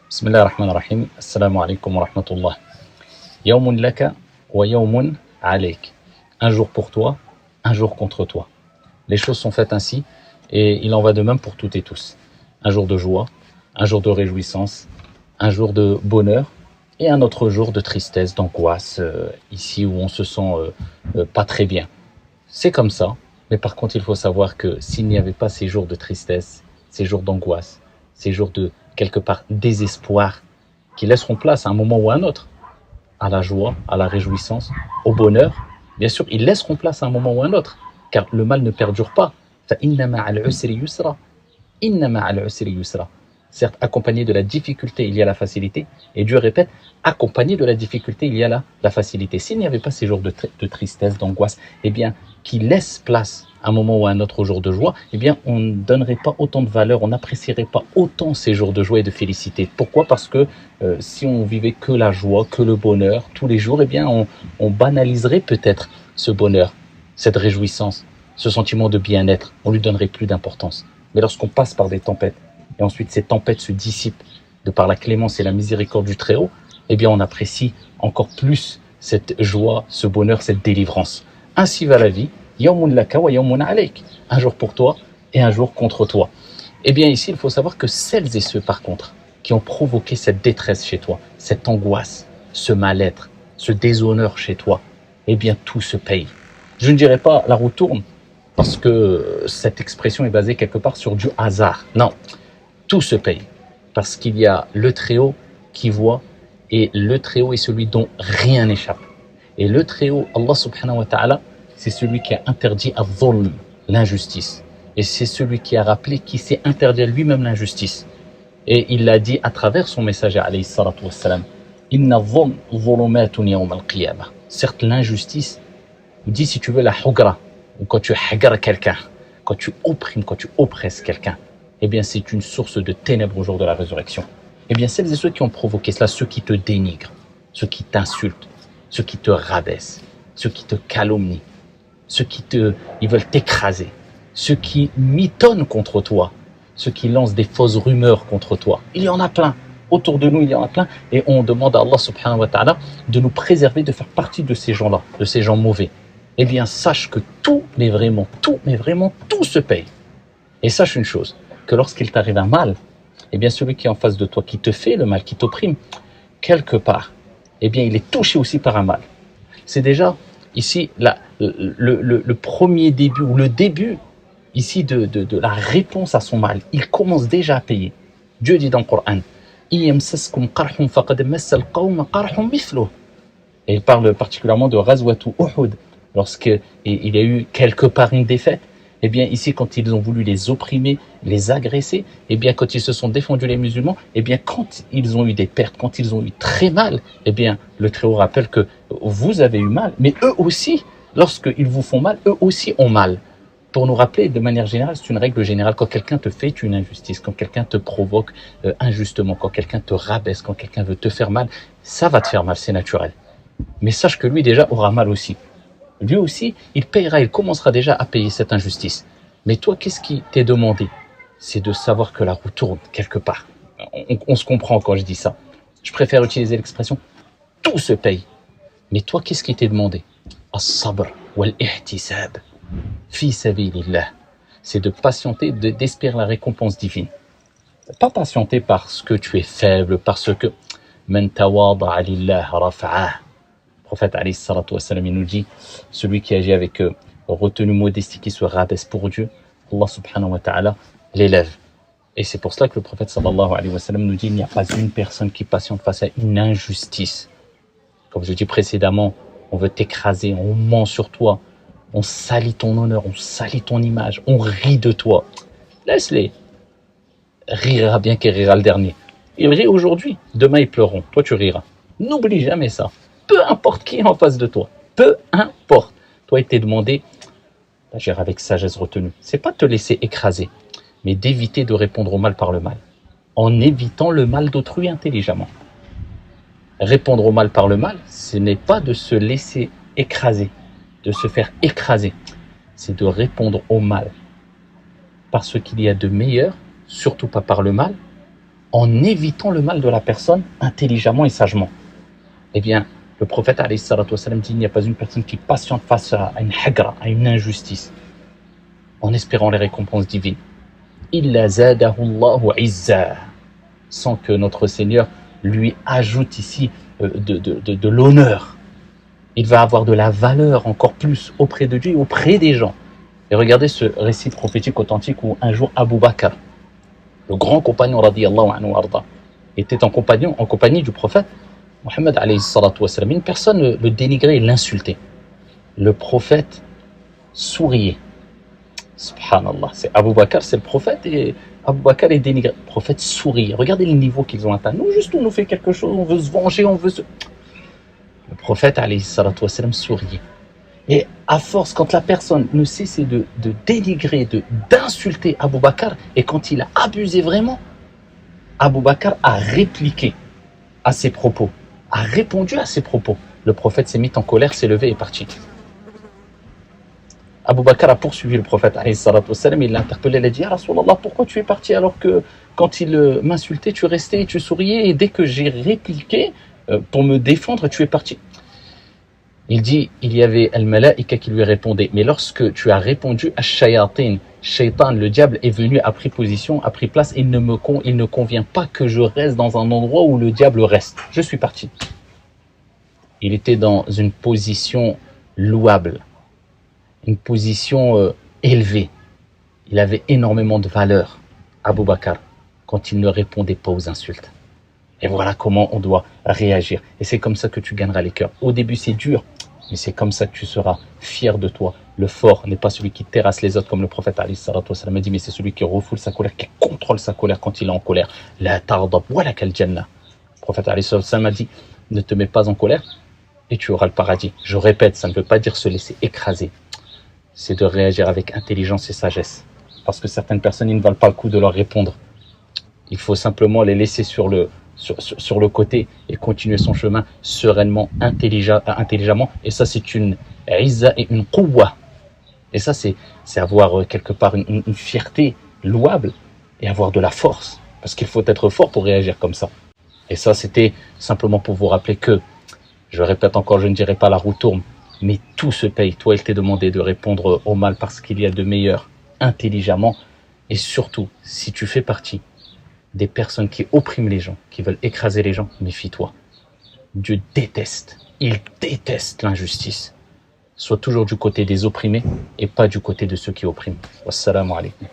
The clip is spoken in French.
بسم الله الرحمن الرحيم السلام عليكم ورحمة الله يوم لك ويوم عليك. Un jour pour toi, un jour contre toi. Les choses sont faites ainsi et il en va de même pour toutes et tous. Un jour de joie, un jour de réjouissance, un jour de bonheur et un autre jour de tristesse, d'angoisse, ici où on se sent pas très bien. C'est comme ça, mais par contre il faut savoir que s'il n'y avait pas ces jours de tristesse, ces jours d'angoisse, ces jours de quelque part désespoir qui laisseront place à un moment ou à un autre à la joie, à la réjouissance, au bonheur, bien sûr ils laisseront place à un moment ou à un autre car le mal ne perdure pas. فَإِنَّ مَعَ الْعُسْرِ يُسْرًا إِنَّ مَعَ الْعُسْرِ يُسْرًا. Certes, accompagné de la difficulté, il y a la facilité. Et Dieu répète, accompagné de la difficulté, il y a la facilité. S'il n'y avait pas ces jours de tristesse, d'angoisse, eh bien, qui laissent place à un moment ou à un autre jour de joie, eh bien, on ne donnerait pas autant de valeur, on n'apprécierait pas autant ces jours de joie et de félicité. Pourquoi ? Parce que si on vivait que la joie, que le bonheur, tous les jours, eh bien, on banaliserait peut-être ce bonheur, cette réjouissance, ce sentiment de bien-être. On lui donnerait plus d'importance. Mais lorsqu'on passe par des tempêtes, et ensuite ces tempêtes se dissipent de par la clémence et la miséricorde du Très-Haut, eh bien on apprécie encore plus cette joie, ce bonheur, cette délivrance. Ainsi va la vie, yawmun laka wa yawmun alayk, un jour pour toi et un jour contre toi. Eh bien ici, il faut savoir que celles et ceux par contre qui ont provoqué cette détresse chez toi, cette angoisse, ce mal-être, ce déshonneur chez toi, eh bien tout se paye. Je ne dirais pas la roue tourne, parce que cette expression est basée quelque part sur du hasard. Non, tout se paye, parce qu'il y a le Très-Haut qui voit, et le Très-Haut est celui dont rien n'échappe. Et le Très-Haut, Allah subhanahu wa ta'ala, c'est celui qui a interdit al-dhulm, l'injustice. Et c'est celui qui a rappelé qu'il s'est interdit à lui-même l'injustice. Et il l'a dit à travers son messager, alayhi salatu wassalam, Inna dhulm dhulumatun yawm al-qiyamah. Certes, l'injustice, ou dit si tu veux la hugra, ou quand tu hagar quelqu'un, quand tu opprimes, quand tu oppresses quelqu'un, eh bien c'est une source de ténèbres au jour de la résurrection. Eh bien celles et ceux qui ont provoqué cela, ceux qui te dénigrent, ceux qui t'insultent, ceux qui te rabaissent, ceux qui te calomnient, ceux ils veulent t'écraser, ceux qui mitonnent contre toi, ceux qui lancent des fausses rumeurs contre toi. Il y en a plein. Autour de nous, il y en a plein. Et on demande à Allah subhanahu wa ta'ala de nous préserver de faire partie de ces gens-là, de ces gens mauvais. Eh bien, sache que tout, mais vraiment tout se paye. Et sache une chose, que lorsqu'il t'arrive un mal, eh bien, celui qui est en face de toi, qui te fait le mal, qui t'opprime, quelque part, eh bien, il est touché aussi par un mal. C'est déjà, ici, le premier début, ou le début, ici, de la réponse à son mal. Il commence déjà à payer. Dieu dit dans le Coran, et il parle particulièrement de Ghazwatu Uhud, lorsqu'il y a eu quelque part une défaite. Eh bien ici, quand ils ont voulu les opprimer, les agresser, eh bien quand ils se sont défendus les musulmans, eh bien quand ils ont eu des pertes, quand ils ont eu très mal, eh bien le Très-Haut rappelle que vous avez eu mal, mais eux aussi, lorsqu'ils vous font mal, eux aussi ont mal. Pour nous rappeler de manière générale, c'est une règle générale, quand quelqu'un te fait une injustice, quand quelqu'un te provoque injustement, quand quelqu'un te rabaisse, quand quelqu'un veut te faire mal, ça va te faire mal, c'est naturel. Mais sache que lui déjà aura mal aussi. Lui aussi, il payera, il commencera déjà à payer cette injustice. Mais toi, qu'est-ce qui t'est demandé ? C'est de savoir que la roue tourne quelque part. On se comprend quand je dis ça. Je préfère utiliser l'expression « tout se paye ». Mais toi, qu'est-ce qui t'est demandé ? As-sabr wal-ihtisab fi sabilillah. C'est de patienter, d'espérer la récompense divine. Pas patienter parce que tu es faible, parce que « man tawada'a lillah rafa'ah ». Le prophète alayhi salatu wassalam, il nous dit, celui qui agit avec retenue, modestie, qui se rabaisse pour Dieu, Allah subhanahu wa ta'ala l'élève. Et c'est pour cela que le prophète sallallahu alayhi wa sallam nous dit, il n'y a pas une personne qui patiente face à une injustice. Comme je dis précédemment, on veut t'écraser, on ment sur toi, on salit ton honneur, on salit ton image, on rit de toi. Laisse-les. Rira bien qu'il rira le dernier. Il rit aujourd'hui, demain ils pleureront, toi tu riras. N'oublie jamais ça. Peu importe qui est en face de toi, peu importe. Toi, il t'est demandé d'agir avec sagesse retenue. C'est pas de te laisser écraser, mais d'éviter de répondre au mal par le mal, en évitant le mal d'autrui intelligemment. Répondre au mal par le mal, ce n'est pas de se laisser écraser, de se faire écraser. C'est de répondre au mal par ce qu'il y a de meilleur, surtout pas par le mal, en évitant le mal de la personne intelligemment et sagement. Eh bien, le prophète alayhi salatu wassalam dit, il n'y a pas une personne qui patiente face à une hagra, à une injustice, en espérant les récompenses divines. Illa zadahu Allahu izza, sans que notre Seigneur lui ajoute ici de l'honneur. Il va avoir de la valeur encore plus auprès de Dieu et auprès des gens. Et regardez ce récit prophétique authentique où un jour Abu Bakr, le grand compagnon radiyallahu anhu arda, était en compagnie du prophète Mohammed alayhi salatu wassalam. Une personne le dénigrait et l'insultait. Le prophète souriait. Subhanallah, c'est Abu Bakr, c'est le prophète, et Abu Bakr est dénigré. Le prophète sourit. Regardez les niveaux qu'ils ont atteints. Nous, juste, on nous fait quelque chose, on veut se venger, on veut se... Le prophète, alayhi salatu wassalam, souriait. Et à force, quand la personne ne cessait de dénigrer, d'insulter Abu Bakr, et quand il a abusé vraiment, Abu Bakr a répliqué à ses propos, a répondu à ses propos. Le prophète s'est mis en colère, s'est levé et est parti. Abu Bakr a poursuivi le prophète, alayhi salatu wassalam, il l'a interpellé, il a dit, ah Rasulallah, pourquoi tu es parti alors que quand il m'insultait, tu restais et tu souriais, et dès que j'ai répliqué pour me défendre, tu es parti. Il dit, il y avait Al-Malaïka qui lui répondait, mais lorsque tu as répondu à Shayatin, Shaitan, le diable est venu, a pris position, a pris place, il ne convient pas que je reste dans un endroit où le diable reste. Je suis parti. Il était dans une position louable, une position élevée. Il avait énormément de valeur, Abu Bakr, quand il ne répondait pas aux insultes. Et voilà comment on doit réagir. Et c'est comme ça que tu gagneras les cœurs. Au début, c'est dur, mais c'est comme ça que tu seras fier de toi. Le fort n'est pas celui qui terrasse les autres, comme le prophète alayhi salatu wassalam a dit, mais c'est celui qui refoule sa colère, qui contrôle sa colère quand il est en colère. La tardab wala kal jannah. Le prophète alayhi salatu wassalam a dit, ne te mets pas en colère et tu auras le paradis. Je répète, ça ne veut pas dire se laisser écraser. C'est de réagir avec intelligence et sagesse. Parce que certaines personnes, ils ne valent pas le coup de leur répondre. Il faut simplement les laisser sur le côté et continuer son chemin sereinement, intelligemment. Et ça, c'est une izza et une quwwa. Et ça, c'est avoir quelque part une fierté louable et avoir de la force. Parce qu'il faut être fort pour réagir comme ça. Et ça, c'était simplement pour vous rappeler que, je répète encore, je ne dirai pas la roue tourne, mais tout se paye. Toi, il t'est demandé de répondre au mal parce qu'il y a de meilleur, intelligemment. Et surtout, si tu fais partie des personnes qui oppriment les gens, qui veulent écraser les gens, méfie-toi. Dieu déteste, il déteste l'injustice. Sois toujours du côté des opprimés et pas du côté de ceux qui oppriment. Wassalamu alaikum.